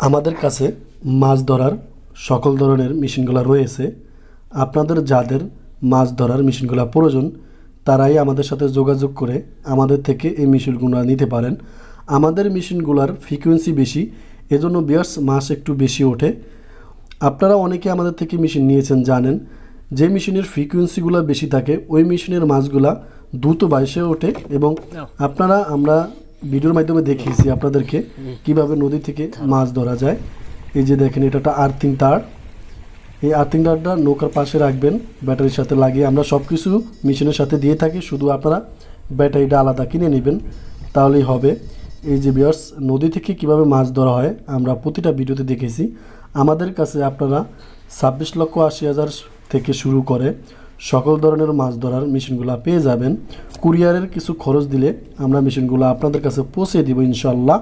আমাদের কাছে মাছ ধরার সকল ধরনের মেশিনগুলো রয়েছে। আপনাদের যাদের মাছ ধরার মেশিনগুলো প্রয়োজন তারাই আমাদের সাথে যোগাযোগ করে আমাদের থেকে এই মেশিনগুলো নিতে পারেন। আমাদের মেশিনগুলোর ফ্রিকোয়েন্সি বেশি, এজন্য বিয়ার্স মাছ একটু বেশি ওঠে। আপনারা অনেকে আমাদের থেকে মেশিন নিয়েছেন, জানেন যে মেশিনের ফ্রিকোয়েন্সিগুলো বেশি থাকে ওই মেশিনের মাছগুলা দ্রুত বাইসে ওঠে। এবং আমরা ভিডিওর মাধ্যমে দেখিয়েছি আপনাদেরকে কিভাবে নদী থেকে মাছ ধরা যায়। এই যে দেখেন, এটা একটা আর্থিং তার। এই আর্থিং তারটা নৌকার পাশে রাখবেন, ব্যাটারির সাথে লাগিয়ে। আমরা সব কিছু মেশিনের সাথে দিয়ে থাকি, শুধু আপনারা ব্যাটারিটা আলাদা কিনে নেবেন তাহলেই হবে। এই যে ভিউয়ার্স, নদী থেকে কিভাবে মাছ ধরা হয় আমরা প্রতিটা ভিডিওতে দেখেছি। আমাদের কাছে আপনারা 26,80,000 থেকে শুরু করে সকল ধরনের মাছ ধরার মেশিনগুলো পেয়ে যাবেন। কুরিয়ারের কিছু খরচ দিলে আমরা মেশিনগুলো আপনাদের কাছে পৌঁছে দেব ইনশাল্লাহ।